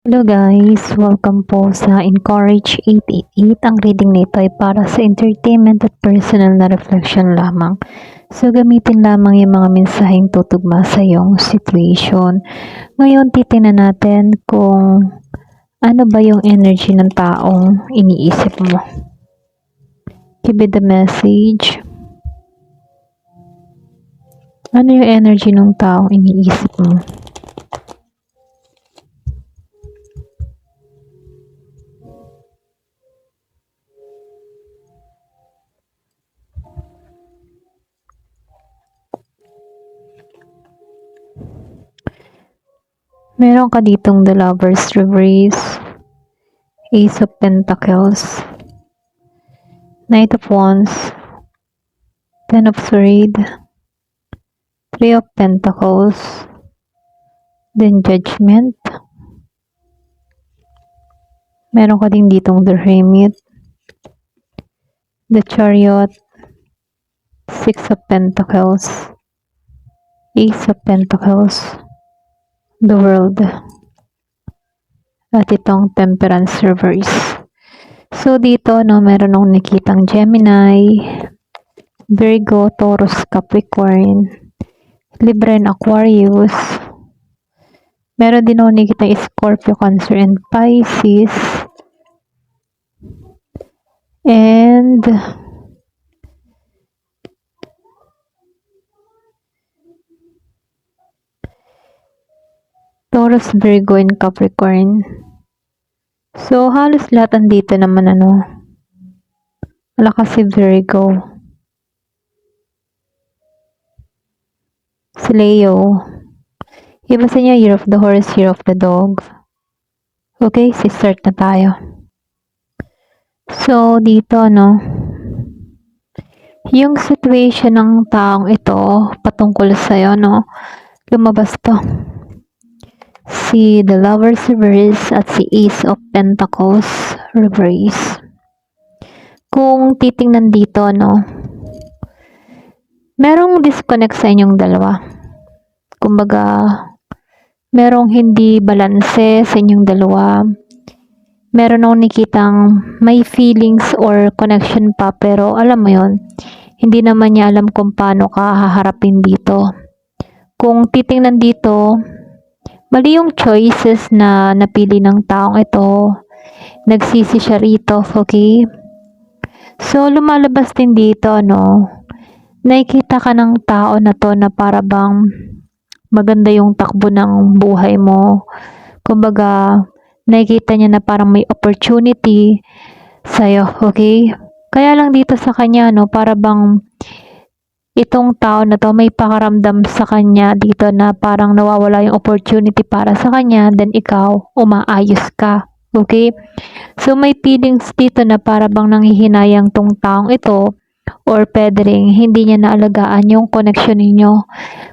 Hello guys! Welcome po sa Encourage 888. Ang reading nito ay para sa entertainment at personal na reflection lamang. So gamitin lamang yung mga mensaheng tutugma sa iyong situation. Ngayon titingnan natin kung ano ba yung energy ng taong iniisip mo. Give it the message. Ano yung energy ng taong iniisip mo? Meron ka ditong the Lovers Reverse, Ace of Pentacles, Knight of Wands, Ten of Swords, Three of Pentacles, then Judgment. Meron ka din ditong the Hermit, the Chariot, Six of Pentacles, Ace of Pentacles, the World, at itong Temperance Reverse. So dito meron akong nakitang Gemini, Virgo, Taurus, Capricorn, Libra and Aquarius. Meron din akong nakitang Scorpio, Cancer and Pisces. And Taurus, Virgo, and Capricorn. So, halos lahat andito naman wala kasi Virgo. Si Leo. Iba sa niya, Year of the Horse, Year of the Dog. Okay, start na tayo. So, dito yung situation ng taong ito patungkol sa'yo, lumabas to. Si the Lovers Reverse at si Ace of Pentacles Reverse. Kung titingnan dito, merong disconnect sa inyong dalawa. Kumbaga, merong hindi balanse sa inyong dalawa. Meron akong nakitang may feelings or connection pa, pero alam mo yon, hindi naman niya alam kung paano ka haharapin dito. Kung titingnan dito, mali yung choices na napili ng taong ito. Nagsisi siya rito, okay? So, lumalabas din dito, nakikita ka ng tao na to na para bang maganda yung takbo ng buhay mo. Kumbaga, nakikita niya na parang may opportunity sa'yo, okay? Kaya lang dito sa kanya, para bang itong tao na to may pakaramdam sa kanya dito na parang nawawala yung opportunity para sa kanya, then ikaw, umaayos ka. Okay? So, may feelings dito na para bang nanghihinayang tong taong ito or pwede rin hindi niya naalagaan yung connection ninyo.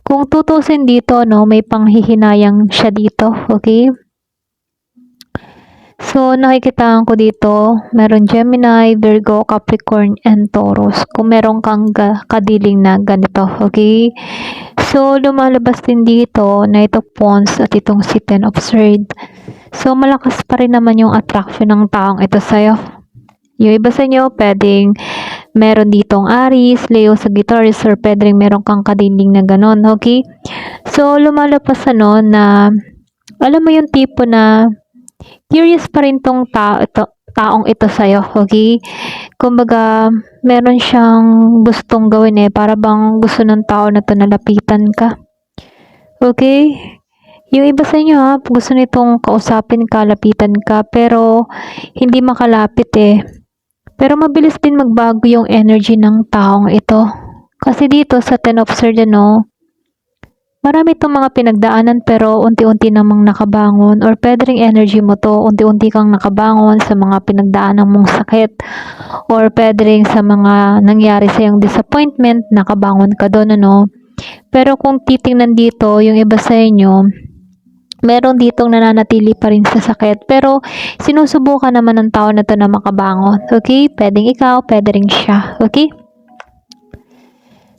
Kung tutusin dito, may panghihinayang siya dito. Okay? So, nakikita ko dito, meron Gemini, Virgo, Capricorn, and Taurus. Kung meron kang kadiling na ganito, okay? So, lumalabas din dito, Knight of Wands at itong si Ten of Swords. So, malakas pa rin naman yung attraction ng taong ito sa'yo. Yung iba sa inyo, pwedeng meron ditong Aries, Leo, Sagittarius, or pwedeng meron kang kadiling na ganon, okay? So, lumalabas na, alam mo yung tipo na, curious pa rin tong taong ito sa'yo, okay? Kumbaga, meron siyang gustong gawin para bang gusto ng tao na to nalapitan ka. Okay? Yung iba sa inyo gusto nitong kausapin ka, lapitan ka, pero hindi makalapit Pero mabilis din magbago yung energy ng taong ito. Kasi dito sa Ten of Swords, marami itong mga pinagdaanan pero unti-unti namang nakabangon, or pwede ring energy mo to, unti-unti kang nakabangon sa mga pinagdaanan mong sakit, or pwede ring sa mga nangyari sa iyong disappointment, nakabangon ka doon, Pero kung titingnan dito, yung iba sa inyo, meron ditong nananatili pa rin sa sakit, pero sinusubukan naman ng tao na to na makabangon, okay? Pwedeng ikaw, pwede rin siya, okay?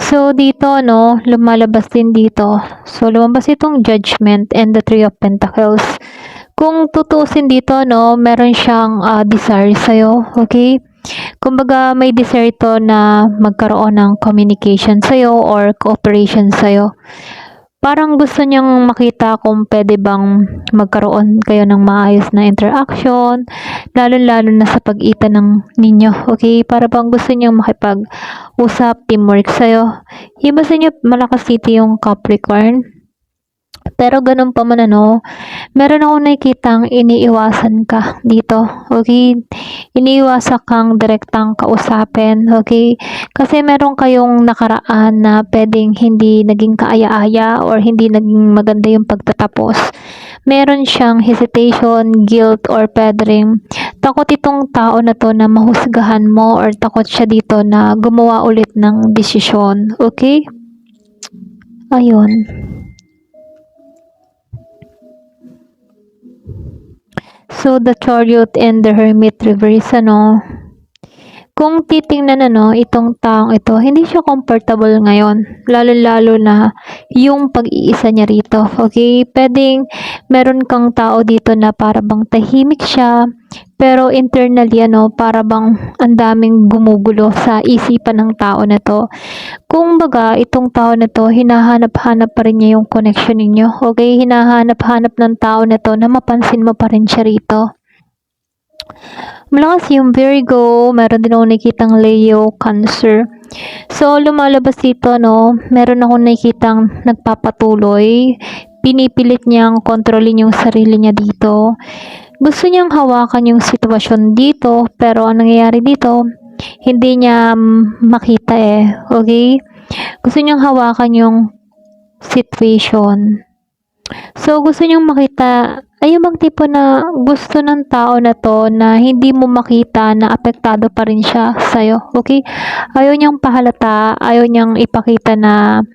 So, dito, lumalabas din dito. So, lumabas itong Judgment and the Three of Pentacles. Kung tutuusin dito, no, meron siyang desire sa'yo, okay? Kumbaga, may desire to na magkaroon ng communication sa'yo or cooperation sa'yo. Parang gusto niyang makita kung pwede bang magkaroon kayo ng maayos na interaction, lalo-lalo na sa pagitan ng ninyo, okay? Para bang gusto niyang makipag-usap, teamwork sa'yo. Iba sa inyo, malakas dito yung Capricorn. Pero ganun pa man ano, meron akong nakikitang iniiwasan ka dito, okay? Iniiwasan kang direktang kausapin, okay? Kasi meron kayong nakaraan na pwedeng hindi naging kaaya-aya or hindi naging maganda yung pagtatapos. Meron siyang hesitation, guilt, or pwedeng takot itong tao na to na mahusgahan mo or takot siya dito na gumawa ulit ng desisyon, okay? Ayun. So, the Chariot and the Hermit reverse, ano, kung titingnan ano, itong taong ito, hindi siya comfortable ngayon. Lalo-lalo na yung pag-iisa niya rito. Okay? Pwedeng meron kang tao dito na para bang tahimik siya, pero internally, ano, para bang ang daming gumugulo sa isipan ng tao na to. Kung baga, itong tao na to, hinahanap-hanap pa rin niya yung connection ninyo. Okay? Hinahanap-hanap ng tao na to na mapansin mo pa rin siya rito. Malakas yung Virgo, meron din ako nakikitang Leo, Cancer. So, lumalabas dito, no, meron ako nakikitang nagpapatuloy, pinipilit niyang kontrolin yung sarili niya dito. Gusto niyang hawakan yung sitwasyon dito, pero ang nangyayari dito, hindi niya makita okay? Gusto niyang hawakan yung situation. So, gusto niyang makita, ay yung bang tipo na gusto ng tao na to na hindi mo makita na apektado pa rin siya sa'yo, okay? Ayaw niyang pahalata, ayaw niyang ipakita na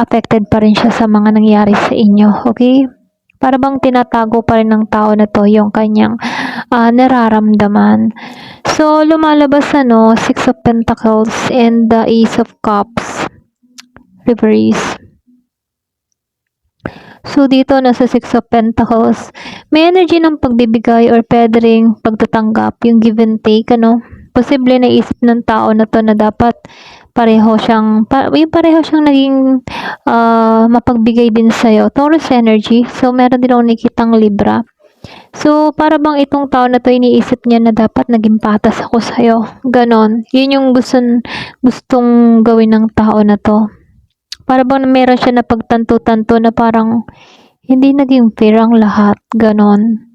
affected pa rin siya sa mga nangyari sa inyo, okay? Para bang tinatago pa rin ng tao na to yung kanyang nararamdaman. So, lumalabas ano, Six of Pentacles and the Ace of Cups. Reverse. So, dito nasa Six of Pentacles, may energy ng pagbibigay or pwede ring pagtatanggap, yung give and take, ano. Posible na isip ng tao na to na dapat pareho siyang naging mapagbigay din sa'yo. Taurus energy. So, meron din akong nakikitang Libra. So, para bang itong tao na to, iniisip niya na dapat naging patas ako sa'yo. Ganon. Yun yung gustong gawin ng tao na to. Para bang meron siya na pagtanto-tanto na parang hindi naging fair ang lahat. Ganon.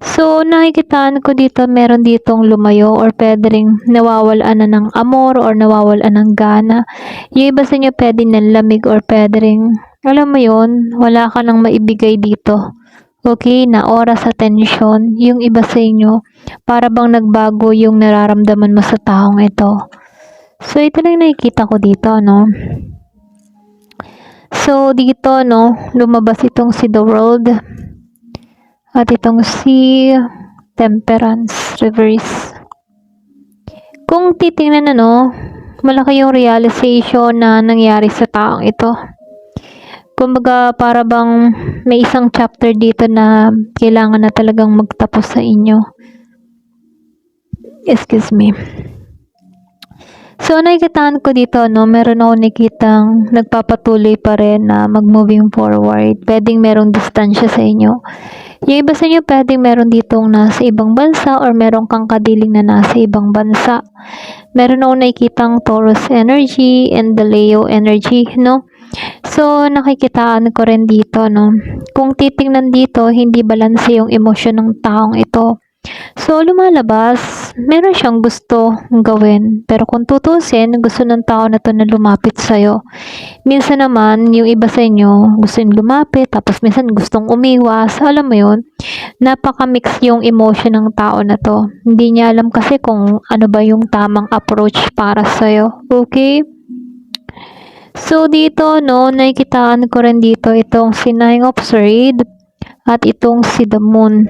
So, nakikitaan ko dito, meron ditong lumayo or pwede rin nawawalan na ng amor or nawawalan ng gana. Yung iba sa inyo pwede ng lamig or pwede rin, alam mo yun, wala ka nang maibigay dito. Okay, na oras, attention. Yung iba sa inyo, para bang nagbago yung nararamdaman mo sa taong ito. So, ito lang nakikita ko dito, no? So, dito, no, lumabas itong si The World at itong si Temperance reverse. Kung titingnan, ano, malaki yung realization na nangyari sa taong ito. Kumbaga, para bang may isang chapter dito na kailangan na talagang magtapos sa inyo. Excuse me. So, nakikitaan ko dito, no, meron ako nakitang nagpapatuloy pa rin na mag-moving forward. Pwedeng merong distansya sa inyo. Yung iba sa inyo, pwedeng meron ditong nasa ibang bansa or meron kang kadiling na nasa ibang bansa. Meron ako nakikitang Taurus energy and the Leo energy, no? So, nakikitaan ko rin dito, no? Kung titingnan dito, hindi balanse yung emosyon ng taong ito. So, lumalabas, meron siyang gusto gawin. Pero kung tutusin, gusto ng tao na to na lumapit sa'yo. Minsan naman, yung iba sa inyo, gusto yung lumapit, tapos minsan gustong umiwas. Alam mo yun, napaka-mix yung emotion ng tao na to. Hindi niya alam kasi kung ano ba yung tamang approach para sa'yo. Okay? So, dito, no, nakikitaan ko rin dito itong si Nine of Swords at itong si The Moon.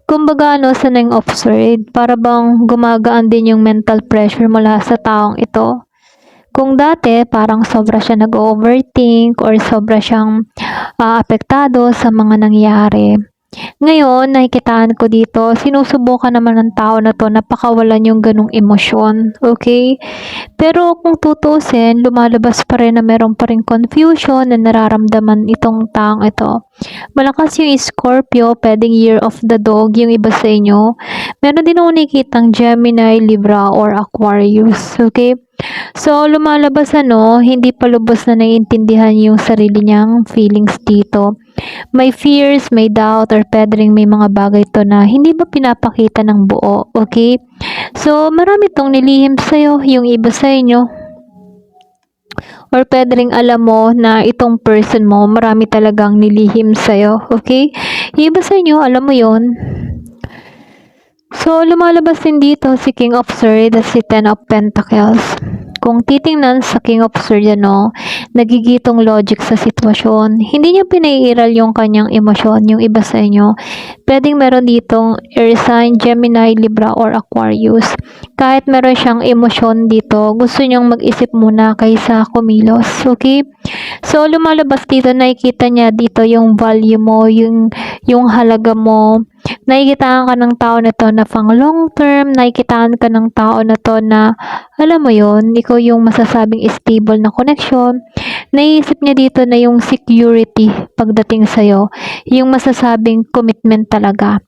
Kumbaga, no, sa Nine of Swords, para bang gumagaan din yung mental pressure mula sa taong ito. Kung dati parang sobra siya nag-overthink or sobra siyang apektado sa mga nangyari. Ngayon, nakikitaan ko dito, sinusubukan naman ng tao na 'to na pakawalan yung gano'ng emosyon, okay? Pero kung tutuusin, lumalabas pa rin na meron pa ring confusion na nararamdaman itong taong ito. Malakas yung Scorpio, puwedeng Year of the Dog yung iba sa inyo. Meron din akong nakikitang Gemini, Libra, or Aquarius, okay? So, lumalabas hindi pa lubos na naiintindihan yung sarili niyang feelings dito. May fears, may doubt, or puwede ring may mga bagay 'to na hindi ba pinapakita ng buo, okay? So, marami 'tong nilihim sa'yo, yung iba sa inyo. Or puwede ring alam mo na itong person mo marami talagang nilihim sa'yo, okay? Yung iba sa inyo, alam mo yon. So, lumalabas din dito si King of Swords at si Ten of Pentacles. Kung titingnan sa King of Swords, nagigitong logic sa sitwasyon. Hindi niya pinaiiral yung kanyang emosyon, yung iba sa inyo. Pwedeng meron ditong air sign, Gemini, Libra, or Aquarius. Kahit meron siyang emosyon dito, gusto niyang mag-isip muna kaysa kumilos, okay? So, lumalabas dito, nakikita niya dito yung value mo, yung halaga mo. Nakikitaan ka ng tao na to na pang long term, nakikitaan ka ng tao na to na, alam mo yon, ikaw yung masasabing stable na connection. Naiisip niya dito na yung security pagdating sa'yo, yung masasabing commitment talaga.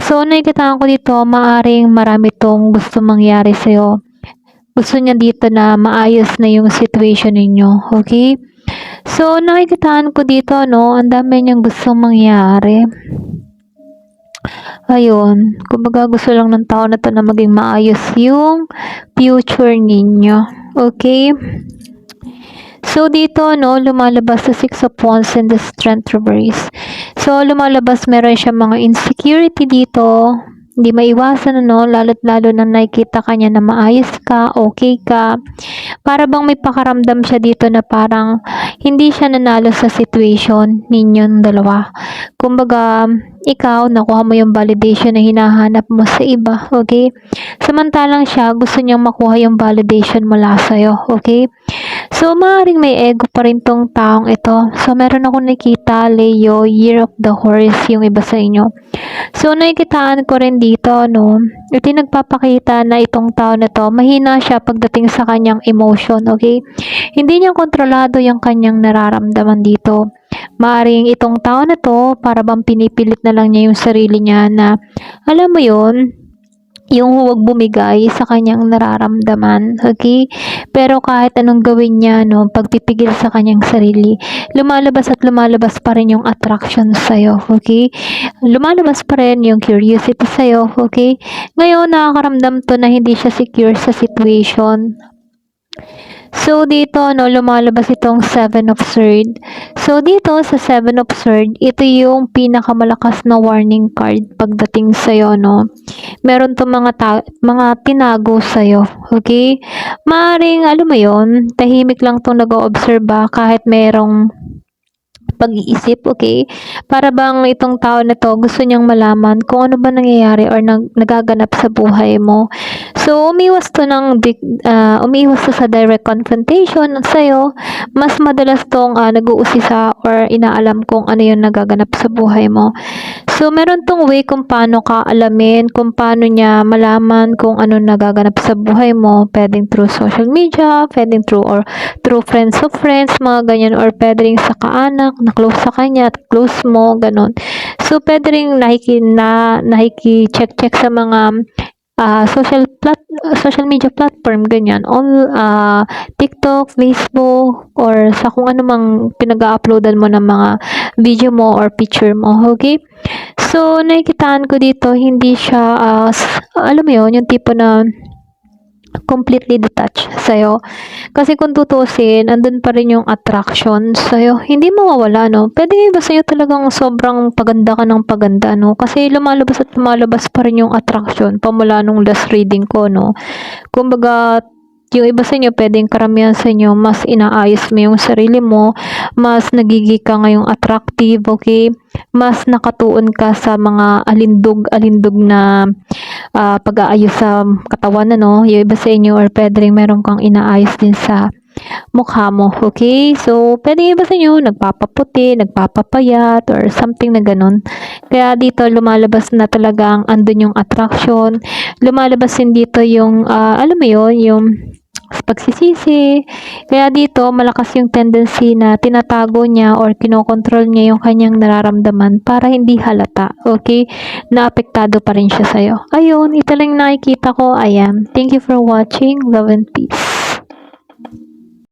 So, nakikitaan ko dito, maaring marami tong gusto mangyari sa'yo. Gusto niya dito na maayos na yung situation ninyo, okay? So, nakikitaan ko dito, ang dami niyang gusto mangyari. Ayun, kumbaga gusto lang ng tao na 'to na maging maayos yung future ninyo, okay? So, dito, lumalabas sa Six of Wands and the Strength Reverse. So, lumalabas meron siya mga insecurity dito. Hindi maiwasan, lalo't lalo na nakikita ka niya na maayos ka, okay ka. Para bang may pakaramdam siya dito na parang hindi siya nanalo sa situation ninyong dalawa. Kumbaga, ikaw, nakuha mo yung validation na hinahanap mo sa iba, okay? Samantalang siya, gusto niyang makuha yung validation mula sa'yo, okay? So, maaaring may ego pa rin tong taong ito. So, meron akong nakita, Leo, Year of the Horse, yung iba sa inyo. So, nakikitaan ko rin dito, ito yung nagpapakita na itong tao na to, mahina siya pagdating sa kanyang emotion, okay? Hindi niya kontrolado yung kanyang nararamdaman dito. Maaring itong tao na to, para bang pinipilit na lang niya yung sarili niya na, alam mo yon, yung huwag bumigay sa kanyang nararamdaman, okay? Pero kahit anong gawin niya, pagpipigil sa kanyang sarili, lumalabas at lumalabas pa rin yung attraction sa'yo, okay? Lumalabas pa rin yung curiosity sa'yo, okay? Ngayon, nakakaramdam to na hindi siya secure sa situation. So, dito, lumalabas itong Seven of Swords. So, dito sa Seven of Swords, ito yung pinakamalakas na warning card pagdating sa'yo, Meron to mga tinago sa'yo, okay? Maaring, alam mo yon, tahimik lang tong nag-o-observe kahit merong pag-iisip, okay? Para bang itong tao na to gusto niyang malaman kung ano ba nangyayari or nagaganap sa buhay mo. So, umiwas to sa direct confrontation sa'yo. Mas madalas tong nag-uusisa or inaalam kung ano yung nagaganap sa buhay mo. So, meron tong way kung paano ka alamin, kung paano niya malaman kung ano nagaganap sa buhay mo. Pwedeng through social media, pwedeng through friends of friends, mga ganyan, or pwede rin sa kaanak, na close sa kanya at close mo, ganun. So, pwede rin nakiki-check sa mga social media platform, ganyan. All TikTok, Facebook, or sa kung ano mang pinag-uploadan mo ng mga video mo or picture mo, okay? So, nakikitaan ko dito, hindi siya, alam mo yun, yung tipo na completely detached sa'yo. Kasi kung tutusin, andun pa rin yung attraction sa'yo. Hindi mawawala, Pwede ba sa'yo talagang sobrang paganda ka ng paganda, Kasi lumalabas at lumalabas pa rin yung attraction pamula nung last reading ko, Kumbaga, Yung iba sa inyo, pwedeng karamihan sa inyo, mas inaayos mo yung sarili mo, mas nagigi ka ngayong attractive, okay? Mas nakatuon ka sa mga alindog na pag-aayos sa katawan, ano? Yung iba sa inyo, or pwedeng meron kang inaayos din sa mukha mo, okay? So, pwede iba sa inyo, nagpapaputi, nagpapapayat, or something na ganun. Kaya dito, lumalabas na talagang andun yung attraction, lumalabas din dito yung, alam mo yun, yung pagsisisi. Kaya dito, malakas yung tendency na tinatago niya or kinokontrol niya yung kanyang nararamdaman para hindi halata, okay? Na apektado pa rin siya sa'yo. Ayun, ito lang nakikita ko. Ayan. Thank you for watching. Love and peace.